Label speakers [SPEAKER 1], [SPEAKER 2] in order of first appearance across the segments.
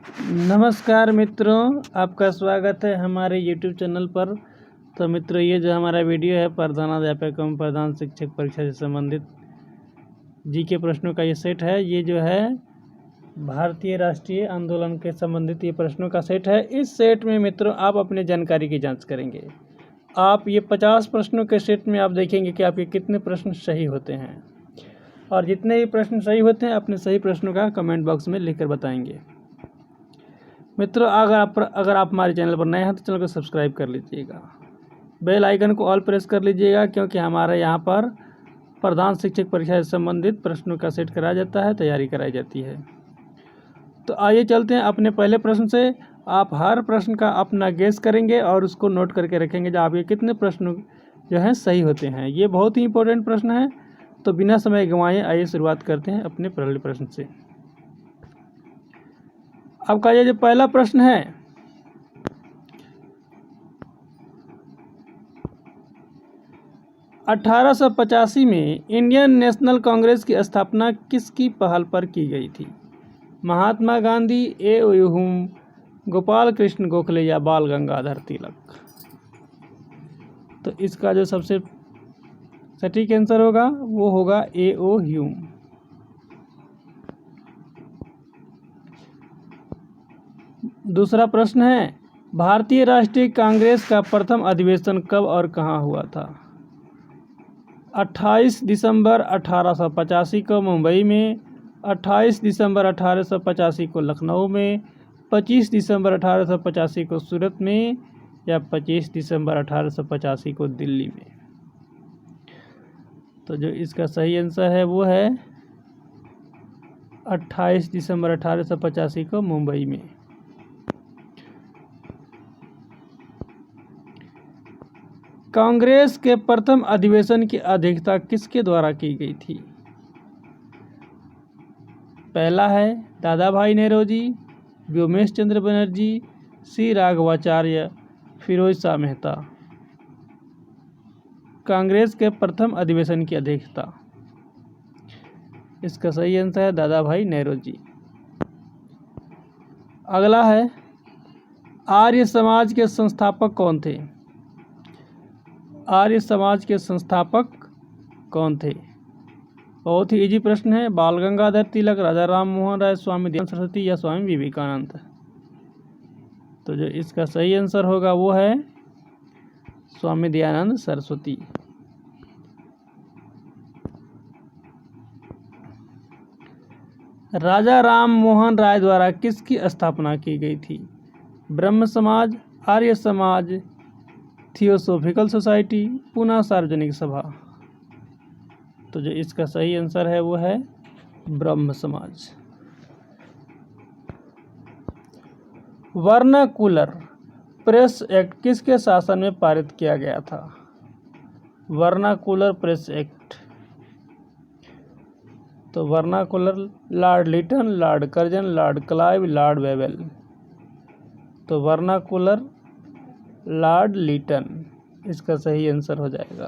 [SPEAKER 1] नमस्कार मित्रों, आपका स्वागत है हमारे YouTube चैनल पर। तो मित्रों, ये जो हमारा वीडियो है प्रधानाध्यापक एवं प्रधान शिक्षक परीक्षा से संबंधित जीके प्रश्नों का ये सेट है। ये जो है भारतीय राष्ट्रीय आंदोलन के संबंधित ये प्रश्नों का सेट है। इस सेट में मित्रों आप अपनी जानकारी की जांच करेंगे। आप ये 50 प्रश्नों के सेट में आप देखेंगे कि आपके कितने प्रश्न सही होते हैं, और जितने भी प्रश्न सही होते हैं अपने सही प्रश्नों का कमेंट बॉक्स में लिखकर बताएंगे। मित्रों, अगर आप हमारे चैनल पर नए हैं तो चैनल को सब्सक्राइब कर लीजिएगा, बेल आइकन को ऑल प्रेस कर लीजिएगा, क्योंकि हमारे यहाँ पर प्रधान शिक्षक परीक्षा से संबंधित प्रश्नों का सेट कराया जाता है, तैयारी कराई जाती है। तो आइए चलते हैं अपने पहले प्रश्न से। आप हर प्रश्न का अपना गेस करेंगे और उसको नोट करके रखेंगे जो आपके कितने प्रश्न जो हैं सही होते हैं। ये बहुत ही इंपॉर्टेंट प्रश्न है। तो बिना समय गंवाए आइए शुरुआत करते हैं अपने पहले प्रश्न से। आपका ये जो पहला प्रश्न है, (1885) में इंडियन नेशनल कांग्रेस की स्थापना किसकी पहल पर की गई थी? महात्मा गांधी, ए.ओ. ह्यूम, गोपाल कृष्ण गोखले या बाल गंगाधर तिलक? तो इसका जो सबसे सटीक आंसर होगा वो होगा ए.ओ. ह्यूम। दूसरा प्रश्न है, भारतीय राष्ट्रीय कांग्रेस का प्रथम अधिवेशन कब और कहाँ हुआ था? 28 दिसंबर 1885 को मुंबई में, 28 दिसंबर 1885 को लखनऊ में, 25 दिसंबर 1885 को सूरत में या 25 दिसंबर 1885 को दिल्ली में? तो जो इसका सही आंसर है वो है 28 दिसंबर 1885 को मुंबई में। कांग्रेस के प्रथम अधिवेशन की अध्यक्षता किसके द्वारा की गई थी? पहला है दादा भाई नेरोजी, व्योमेश चंद्र बनर्जी, सी राघवाचार्य, फिरोज शाह मेहता। कांग्रेस के प्रथम अधिवेशन की अध्यक्षता, इसका सही आंसर है दादा भाई नेरोजी। अगला है, आर्य समाज के संस्थापक कौन थे? आर्य समाज के संस्थापक कौन थे? बहुत ही इजी प्रश्न है। बाल गंगाधर तिलक, राजा राम मोहन राय, स्वामी दयानंद सरस्वती या स्वामी विवेकानंद? तो जो इसका सही आंसर होगा वो है स्वामी दयानंद सरस्वती। राजा राम मोहन राय द्वारा किसकी स्थापना की गई थी? ब्रह्म समाज, आर्य समाज, थियोसोफिकल सोसाइटी, पूना सार्वजनिक सभा? तो जो इसका सही आंसर है वो है ब्रह्म समाज। वर्नाकुलर प्रेस एक्ट किसके शासन में पारित किया गया था? वर्नाकुलर प्रेस एक्ट, तो vernacular lord Lytton, lord Curzon, lord Clive, lord Wavell? तो वर्नाकुलर लॉर्ड लिटन इसका सही आंसर हो जाएगा।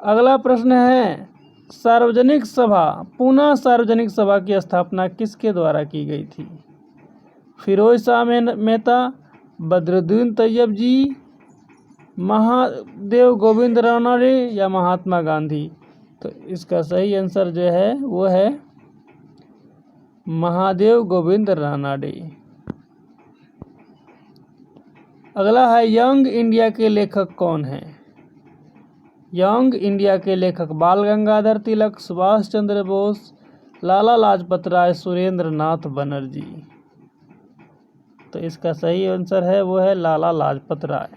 [SPEAKER 1] अगला प्रश्न है, सार्वजनिक सभा, पूना सार्वजनिक सभा की स्थापना किसके द्वारा की गई थी? फिरोज शाह मेहता, बद्रुद्दीन तैयब जी, महादेव गोविंद रानडे या महात्मा गांधी? तो इसका सही आंसर जो है वो है महादेव गोविंद रानडे। अगला है, यंग इंडिया के लेखक कौन हैं? यंग इंडिया के लेखक बाल गंगाधर तिलक, सुभाष चंद्र बोस, लाला लाजपत राय, सुरेंद्र नाथ बनर्जी? तो इसका सही आंसर है वो है लाला लाजपत राय।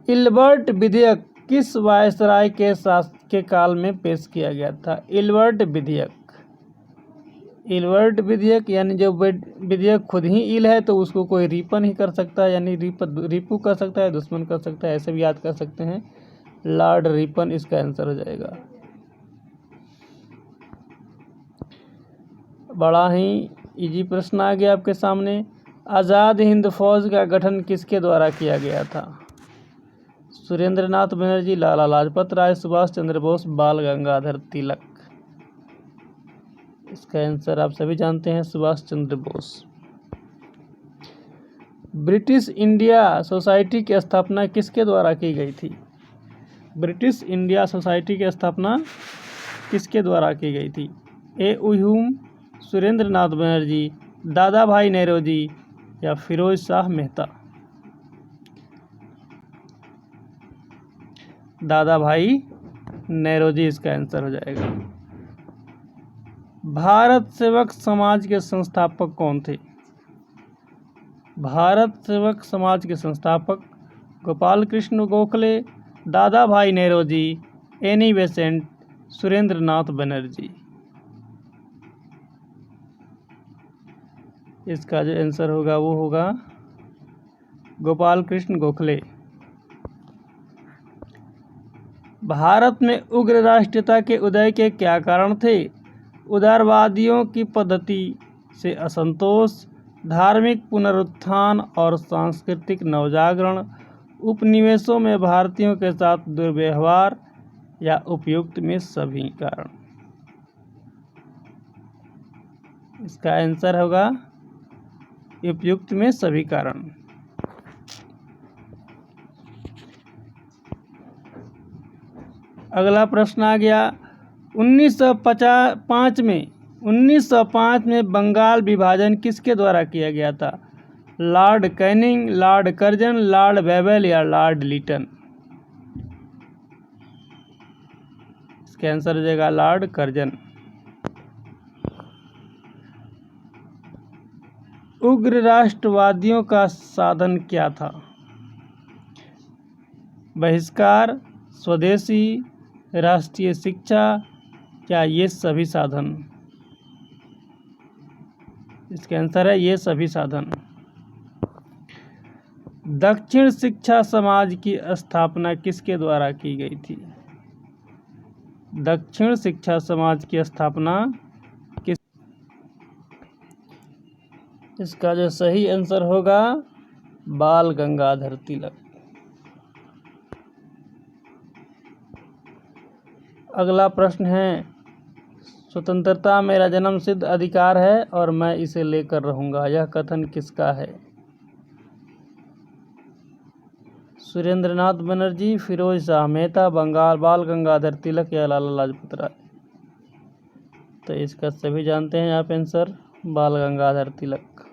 [SPEAKER 1] इल्बर्ट विधेयक किस वायसराय के काल में पेश किया गया था? इल्बर्ट विधेयक, इल्बर्ट विधेयक यानी जो विधेयक खुद ही इल है तो उसको कोई रिपन ही कर सकता है, यानी रिपू कर सकता है, दुश्मन कर सकता है, ऐसे भी याद कर सकते हैं। लॉर्ड रिपन इसका आंसर हो जाएगा। बड़ा ही इजी प्रश्न आ गया आपके सामने। आज़ाद हिंद फौज का गठन किसके द्वारा किया गया था? सुरेंद्रनाथ बनर्जी, लाला लाजपत राय, सुभाष चंद्र बोस, बाल गंगाधर तिलक। इसका आंसर आप सभी जानते हैं, Subhash Chandra Bose. British India society की स्थापना किसके द्वारा की गई थी? ब्रिटिश इंडिया सोसाइटी की स्थापना किसके द्वारा की गई थी? ए उह्यूम, सुरेंद्रनाथ बनर्जी, दादा भाई नेरोजी या फिरोज शाह मेहता? दादा भाई नेरोजी इसका आंसर हो जाएगा। भारत सेवक समाज के संस्थापक कौन थे? भारत सेवक समाज के संस्थापक गोपाल कृष्ण गोखले, दादा भाई नेरोजी, एनी बेसेंट, सुरेंद्रनाथ बनर्जी। इसका जो आंसर होगा वो होगा गोपाल कृष्ण गोखले। भारत में उग्र राष्ट्रीयता के उदय के क्या कारण थे? उदारवादियों की पद्धति से असंतोष, धार्मिक पुनरुत्थान और सांस्कृतिक नवजागरण, उपनिवेशों में भारतीयों के साथ दुर्व्यवहार या उपयुक्त में सभी कारण। इसका आंसर होगा उपयुक्त में सभी कारण। अगला प्रश्न आ गया 1905 में बंगाल विभाजन किसके द्वारा किया गया था? Lord Canning, Lord Curzon, Lord Wavell या लॉर्ड लिटन? इसका आंसर हो जाएगा लॉर्ड कर्जन। उग्र राष्ट्रवादियों का साधन क्या था? बहिष्कार, स्वदेशी, राष्ट्रीय शिक्षा या ये सभी साधन? इसका आंसर है ये सभी साधन। दक्षिण शिक्षा समाज की स्थापना किसके द्वारा की गई थी? दक्षिण शिक्षा समाज की स्थापना किस? इसका जो सही आंसर होगा बाल गंगाधर तिलक। अगला प्रश्न है स्वतंत्रता मेरा जन्मसिद्ध अधिकार है और मैं इसे लेकर रहूंगा, यह कथन किसका है? सुरेंद्रनाथ बनर्जी, फिरोज शाह मेहता, बाल गंगाधर तिलक या लाला लाजपत राय? तो इसका सभी जानते हैं आप आंसर बाल गंगाधर तिलक।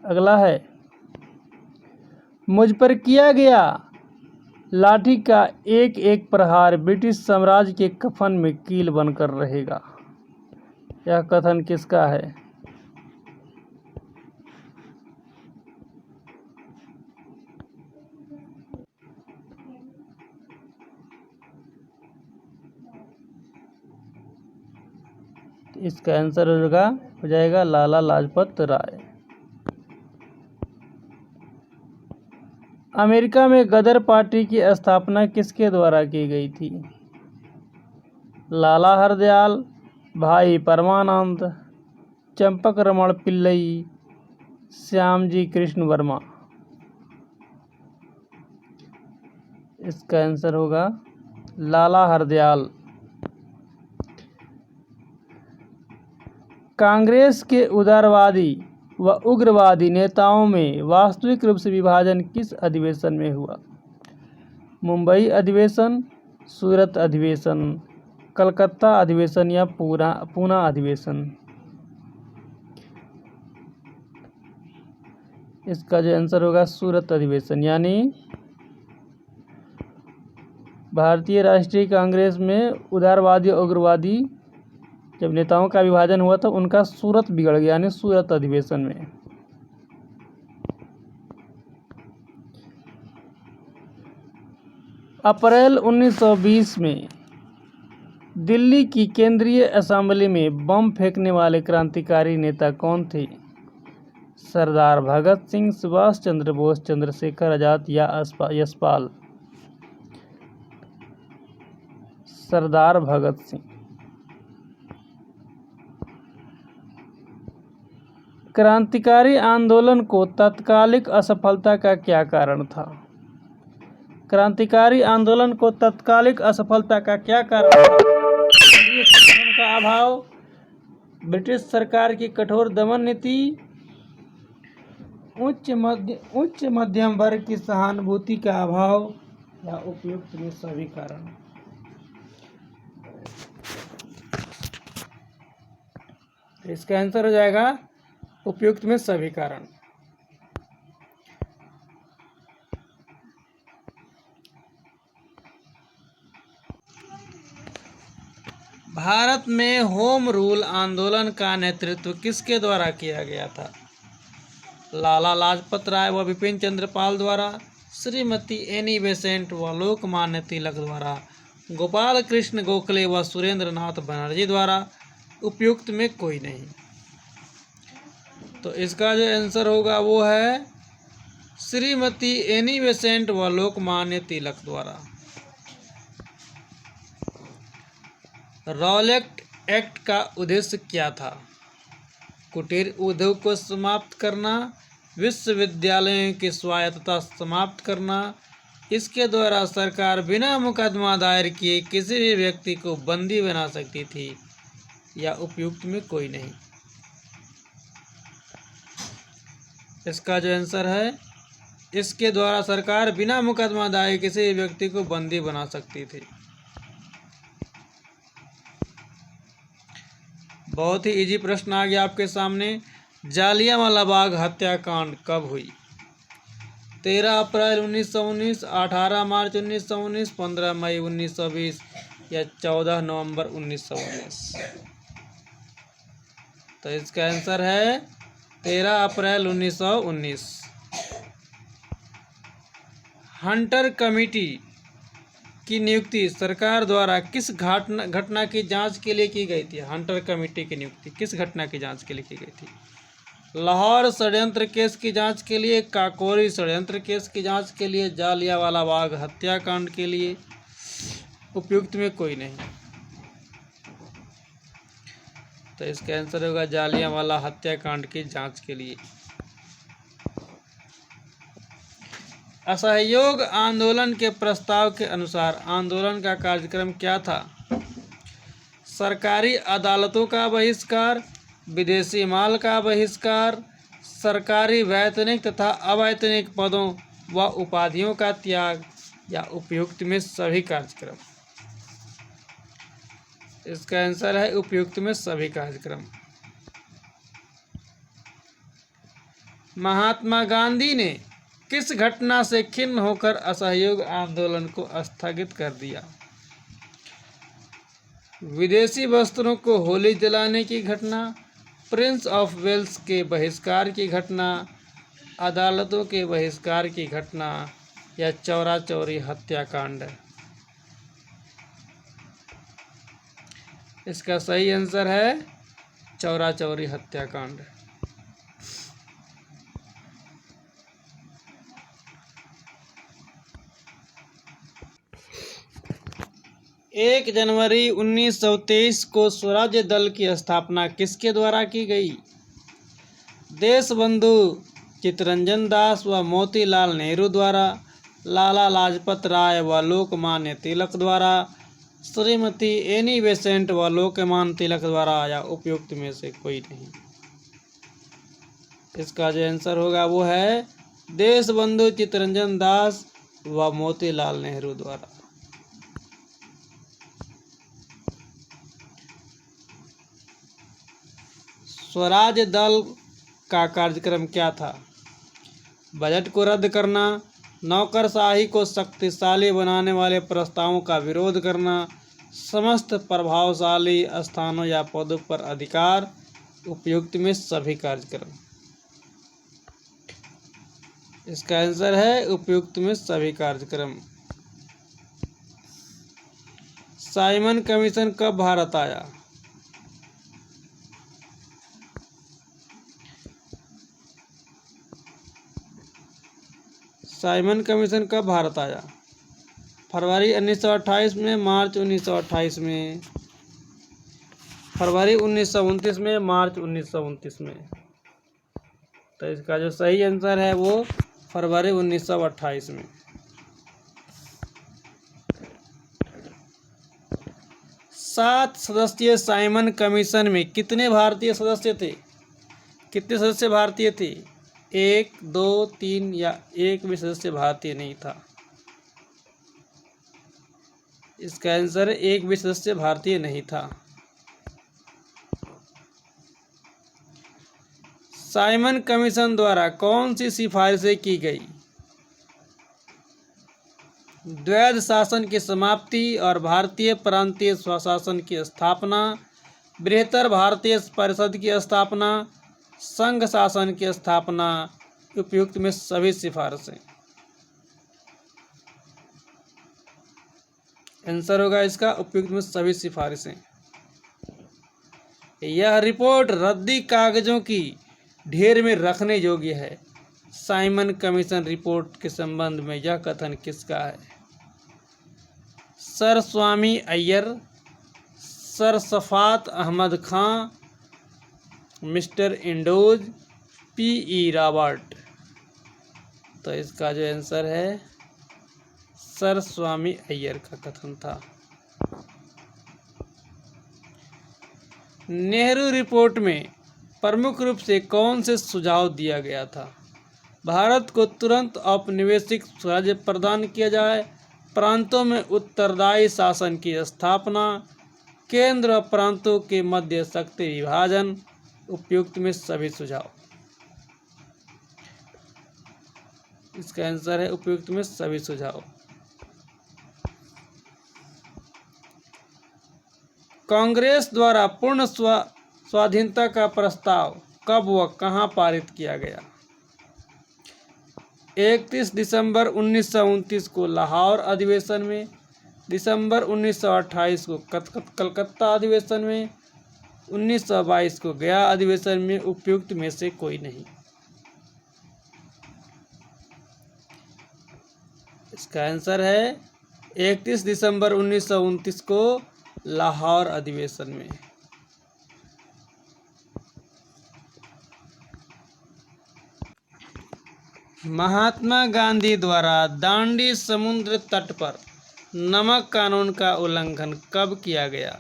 [SPEAKER 1] अगला है मुझ पर किया गया लाठी का एक एक प्रहार ब्रिटिश साम्राज्य के कफन में कील बनकर रहेगा, यह कथन किसका है? इसका आंसर हो जाएगा लाला लाजपत राय। अमेरिका में गदर पार्टी की स्थापना किसके द्वारा की गई थी? लाला हरदयाल, भाई परमानंद, चंपक रमण पिल्लई, श्यामजी कृष्ण वर्मा? इसका आंसर होगा लाला हरदयाल। कांग्रेस के उदारवादी व उग्रवादी नेताओं में वास्तविक रूप से विभाजन किस अधिवेशन में हुआ? मुंबई अधिवेशन, सूरत अधिवेशन, कलकत्ता अधिवेशन या पूना अधिवेशन? इसका जो आंसर होगा सूरत अधिवेशन। यानी भारतीय राष्ट्रीय कांग्रेस में उदारवादी और उग्रवादी जब नेताओं का विभाजन हुआ था उनका सूरत बिगड़ गया, यानी सूरत अधिवेशन में। अप्रैल 1920 में दिल्ली की केंद्रीय असेंबली में बम फेंकने वाले क्रांतिकारी नेता कौन थे? सरदार भगत सिंह, सुभाष चंद्र बोस, चंद्रशेखर आजाद या यशपाल? सरदार भगत सिंह। क्रांतिकारी आंदोलन को तात्कालिक असफलता का क्या कारण था? क्रांतिकारी आंदोलन को तात्कालिक असफलता का क्या कारण था? केंद्रीय संगठन का अभाव, ब्रिटिश सरकार की कठोर दमन नीति, उच्च मध्यम वर्ग की सहानुभूति का अभाव, या उपयुक्त में सभी कारण। इसका आंसर हो जाएगा उपयुक्त में सभी कारण। भारत में होम रूल आंदोलन का नेतृत्व किसके द्वारा किया गया था? लाला लाजपत राय व विपिन चंद्र पाल द्वारा, श्रीमती एनी बेसेंट व लोकमान्य तिलक द्वारा, गोपाल कृष्ण गोखले व सुरेंद्र नाथ बनर्जी द्वारा, उपयुक्त में कोई नहीं। तो इसका जो आंसर होगा वो है श्रीमती एनी बेसेंट व लोकमान्य तिलक द्वारा। रॉलेट एक्ट का उद्देश्य क्या था? कुटीर उद्योग को समाप्त करना, विश्वविद्यालयों की स्वायत्तता समाप्त करना। इसके द्वारा सरकार बिना मुकदमा दायर किए किसी भी व्यक्ति को बंदी बना सकती थी, या उपयुक्त में कोई नहीं। इसका जो आंसर है, इसके द्वारा सरकार बिना मुकदमा दायर किसी भी व्यक्ति को बंदी बना सकती थी। बहुत ही इजी प्रश्न आ गया आपके सामने। जालियांवाला बाग हत्याकांड कब हुई? 13 अप्रैल 1919, 18 मार्च 1919, 15 मई 1920 या 14 नवंबर 1919। तो इसका आंसर है 13 अप्रैल 1919। हंटर कमेटी की नियुक्ति सरकार द्वारा किस घटना की जांच के लिए की गई थी? हंटर कमेटी की नियुक्ति किस घटना की जांच के लिए की गई थी? लाहौर षड्यंत्र केस की जांच के लिए, काकोरी षड्यंत्र केस की जांच के लिए, जालियांवाला बाग हत्याकांड के लिए। उपयुक्त में कोई नहीं। तो इसका आंसर होगा जालियांवाला हत्याकांड की जांच के लिए। असहयोग आंदोलन के प्रस्ताव के अनुसार आंदोलन का कार्यक्रम क्या था? सरकारी अदालतों का बहिष्कार, विदेशी माल का बहिष्कार, सरकारी वैतनिक तथा अवैतनिक पदों व उपाधियों का त्याग, या उपयुक्त में सभी कार्यक्रम। इसका आंसर है उपयुक्त में सभी कार्यक्रम। महात्मा गांधी ने किस घटना से खिन्न होकर असहयोग आंदोलन को स्थगित कर दिया? विदेशी वस्त्रों को होली जलाने की घटना, प्रिंस ऑफ वेल्स के बहिष्कार की घटना, अदालतों के बहिष्कार की घटना, या चौरा चौरी हत्याकांड। इसका सही आंसर है चौरा चौरी हत्याकांड। 1 जनवरी 1923 को स्वराज्य दल की स्थापना किसके द्वारा की गई? देशबंधु चित्तरंजन दास व मोतीलाल नेहरू द्वारा, लाला लाजपत राय व लोकमान्य तिलक द्वारा, श्रीमती एनी बेसेंट व लोकमान्य तिलक द्वारा, या उपयुक्त में से कोई नहीं। इसका जो आंसर होगा वो है देशबंधु चित्तरंजन दास व मोतीलाल नेहरू द्वारा। स्वराज दल का कार्यक्रम क्या था? बजट को रद्द करना, नौकरशाही को शक्तिशाली बनाने वाले प्रस्तावों का विरोध करना, समस्त प्रभावशाली स्थानों या पदों पर अधिकार, उपयुक्त में सभी कार्यक्रम। इसका आंसर है उपयुक्त में सभी कार्यक्रम। साइमन कमीशन कब भारत आया? साइमन कमीशन कब भारत आया? फरवरी 1928 में, मार्च 1928 में, फरवरी 1929 में, मार्च 1929 में। तो इसका जो सही आंसर है वो फरवरी 1928 में। 7 सदस्यीय साइमन कमीशन में कितने भारतीय सदस्य थे? कितने सदस्य भारतीय थे? 1, 2, 3 या एक भी सदस्य भारतीय नहीं था। इसका आंसर है एक भी सदस्य भारतीय नहीं था। साइमन कमीशन द्वारा कौन सी सिफारिशें की गई? द्वैध शासन की समाप्ति और भारतीय प्रांतीय स्वशासन की स्थापना, बृहत्तर भारतीय परिषद की स्थापना, संघ शासन की स्थापना, उपयुक्त में सभी सिफारिशें। आंसर होगा इसका उपयुक्त में सभी सिफारिशें। यह रिपोर्ट रद्दी कागजों की ढेर में रखने योग्य है। साइमन कमीशन रिपोर्ट के संबंध में यह कथन किसका है? सर स्वामी अय्यर, सर शफात अहमद खां, मिस्टर इंडोज, पी.ई. रॉबर्ट। तो इसका जो आंसर है सर स्वामी अय्यर का कथन था। नेहरू रिपोर्ट में प्रमुख रूप से कौन से सुझाव दिया गया था? भारत को तुरंत औपनिवेशिक स्वराज्य प्रदान किया जाए, प्रांतों में उत्तरदायी शासन की स्थापना, केंद्र और प्रांतों के मध्य शक्ति विभाजन, उपयुक्त में सभी सुझाव। इसका आंसर है उपयुक्त में सभी सुझाव। कांग्रेस द्वारा पूर्ण स्वाधीनता का प्रस्ताव कब व कहां पारित किया गया? 31 दिसंबर 1929 को लाहौर अधिवेशन में, दिसंबर 1928 को कलकत्ता अधिवेशन में, 1922 को गया अधिवेशन में, उपयुक्त में से कोई नहीं। इसका आंसर है 31 दिसंबर 1929 को लाहौर अधिवेशन में। महात्मा गांधी द्वारा दांडी समुद्र तट पर नमक कानून का उल्लंघन कब किया गया?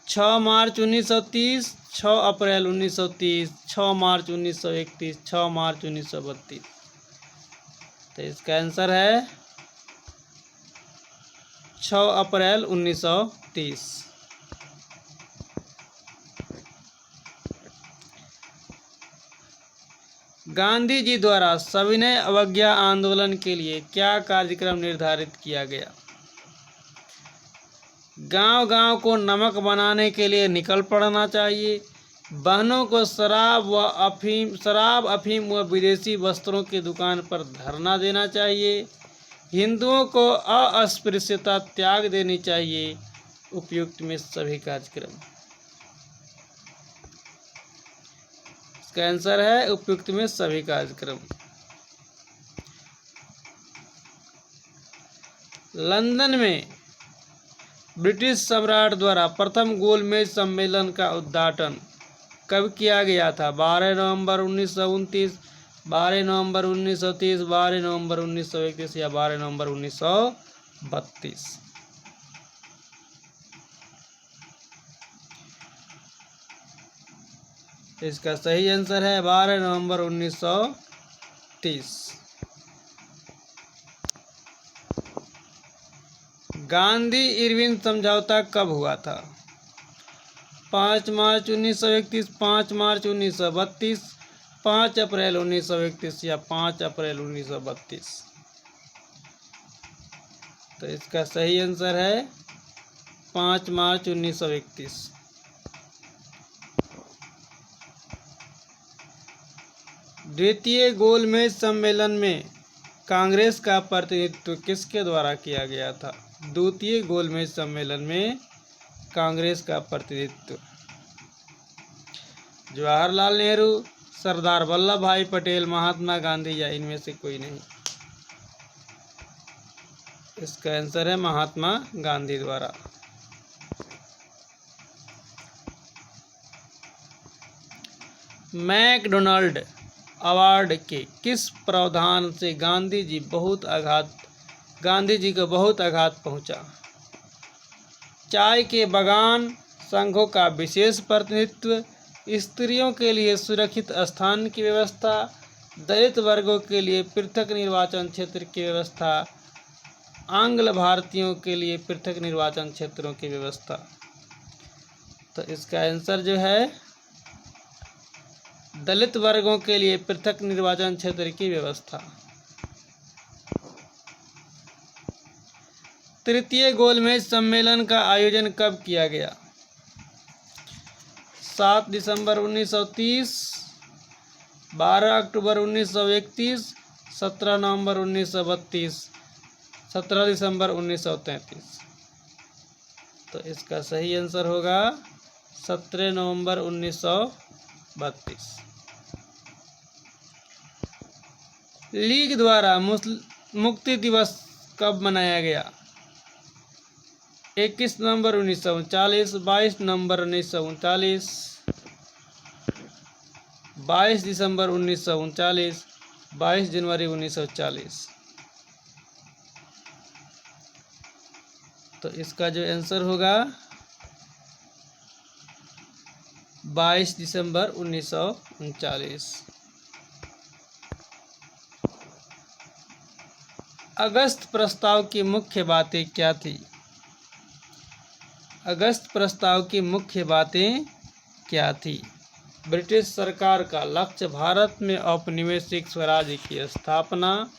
[SPEAKER 1] 6 मार्च 1930, 6 अप्रैल 1930, 6 मार्च 1931, 6 मार्च 1932। तो इसका आंसर है 6 अप्रैल 1930। गांधी जी द्वारा सविनय अवज्ञा आंदोलन के लिए क्या कार्यक्रम निर्धारित किया गया? गांव-गांव को नमक बनाने के लिए निकल पड़ना चाहिए, बहनों को शराब, अफीम व विदेशी वस्त्रों की दुकान पर धरना देना चाहिए, हिंदुओं को अस्पृश्यता त्याग देनी चाहिए, उपयुक्त में सभी कार्यक्रम। इसका आंसर है उपयुक्त में सभी कार्यक्रम। लंदन में ब्रिटिश सम्राट द्वारा प्रथम गोलमेज सम्मेलन का उद्घाटन कब किया गया था? 12 नवंबर 1929, 12 नवंबर 1930, 12 नवंबर 1931 या 12 नवंबर 1932। इसका सही आंसर है 12 नवंबर 1930। गांधी इरविन समझौता कब हुआ था? 5 मार्च 1931, 5 मार्च 1932, 5 अप्रैल 1931 या 5 अप्रैल 1932। तो इसका सही आंसर है 5 मार्च 1931। द्वितीय गोलमेज सम्मेलन में कांग्रेस का प्रतिनिधित्व किसके द्वारा किया गया था? द्वितीय गोलमेज सम्मेलन में कांग्रेस का प्रतिनिधित्व जवाहरलाल नेहरू, सरदार वल्लभ भाई पटेल, महात्मा गांधी या इनमें से कोई नहीं। इसका आंसर है महात्मा गांधी द्वारा। मैकडोनाल्ड अवार्ड के किस प्रावधान से गांधी जी को बहुत आघात पहुंचा? चाय के बागान संघों का विशेष प्रतिनिधित्व, स्त्रियों के लिए सुरक्षित स्थान की व्यवस्था, दलित वर्गों के लिए पृथक निर्वाचन क्षेत्र की व्यवस्था, आंग्ल भारतीयों के लिए पृथक निर्वाचन क्षेत्रों की व्यवस्था। तो इसका आंसर जो है दलित वर्गों के लिए पृथक निर्वाचन क्षेत्र की व्यवस्था। तृतीय गोलमेज सम्मेलन का आयोजन कब किया गया? 7 दिसंबर 1930, 12 अक्टूबर 1931, 17 नवंबर 1932, 17 दिसंबर 1933। तो इसका सही आंसर होगा 17 नवंबर 1932। लीग द्वारा मुक्ति दिवस कब मनाया गया? 21 नवंबर 1939, 22 नवंबर 1939, 22 दिसंबर 1939, 22 जनवरी 1940। तो इसका जो आंसर होगा 22 दिसंबर 1939। अगस्त प्रस्ताव की मुख्य बातें क्या थी? अगस्त प्रस्ताव की मुख्य बातें क्या थी? ब्रिटिश सरकार का लक्ष्य भारत में औपनिवेशिक स्वराज्य की स्थापना,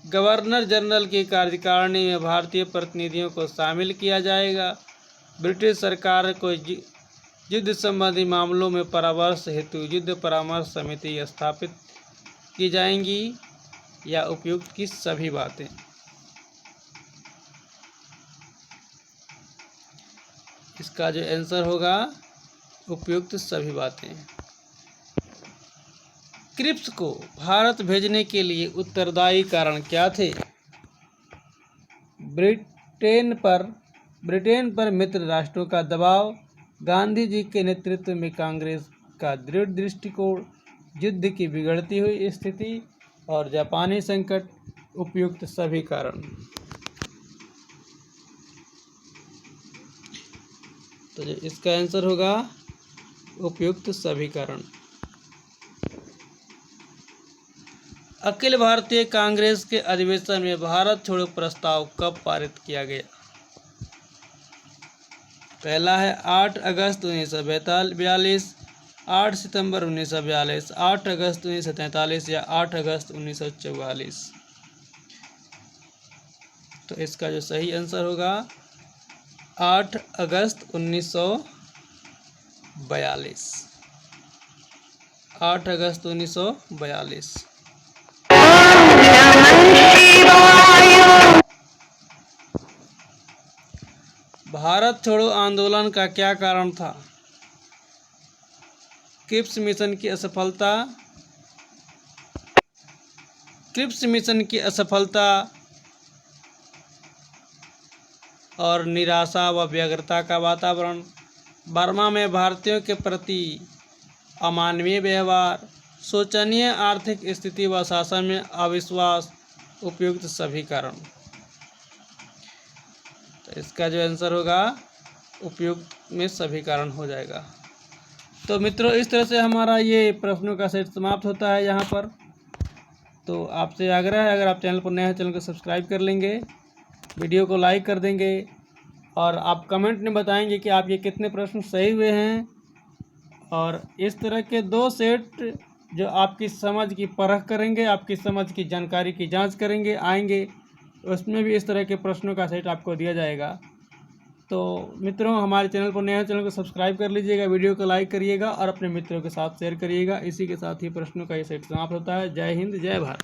[SPEAKER 1] गवर्नर जनरल की कार्यकारिणी में भारतीय प्रतिनिधियों को शामिल किया जाएगा, ब्रिटिश सरकार को युद्ध संबंधी मामलों में परामर्श हेतु युद्ध परामर्श समिति स्थापित की जाएंगी, या उपयुक्त की सभी बातें। इसका जो आंसर होगा उपयुक्त सभी बातें। क्रिप्स को भारत भेजने के लिए उत्तरदायी कारण क्या थे? ब्रिटेन पर मित्र राष्ट्रों का दबाव, गांधी जी के नेतृत्व में कांग्रेस का दृढ़ दृष्टिकोण, युद्ध की बिगड़ती हुई स्थिति और जापानी संकट। उपयुक्त सभी कारण। तो इसका आंसर होगा उपयुक्त सभी कारण। अखिल भारतीय कांग्रेस के अधिवेशन में भारत छोड़ो प्रस्ताव कब पारित किया गया? पहला है 8 अगस्त 1942, 8 सितंबर 1942, 8 अगस्त 1943 या 8 अगस्त 1944। तो इसका जो सही आंसर होगा 8 अगस्त 1942। 8 अगस्त 1942। भारत छोड़ो आंदोलन का क्या कारण था? क्रिप्स मिशन की असफलता और निराशा व व्यग्रता का वातावरण, बर्मा में भारतीयों के प्रति अमानवीय व्यवहार, शोचनीय आर्थिक स्थिति व शासन में अविश्वास। उपयुक्त सभी कारण। तो इसका जो आंसर होगा उपयुक्त में सभी कारण हो जाएगा। तो मित्रों, इस तरह से हमारा ये प्रश्नों का सेट समाप्त होता है यहाँ पर। तो आपसे आग्रह है, अगर आप चैनल पर नए हैं चैनल को सब्सक्राइब कर लेंगे, वीडियो को लाइक कर देंगे और आप कमेंट में बताएंगे कि आप ये कितने प्रश्न सही हुए हैं। और इस तरह के 2 सेट जो आपकी समझ की परख करेंगे, आपकी समझ की जानकारी की जांच करेंगे, आएंगे, उसमें भी इस तरह के प्रश्नों का सेट आपको दिया जाएगा। तो मित्रों, हमारे चैनल पर नए हैं चैनल को सब्सक्राइब कर लीजिएगा, वीडियो को लाइक करिएगा और अपने मित्रों के साथ शेयर करिएगा। इसी के साथ ही प्रश्नों का ये सेट समाप्त होता है। जय हिंद, जय भारत।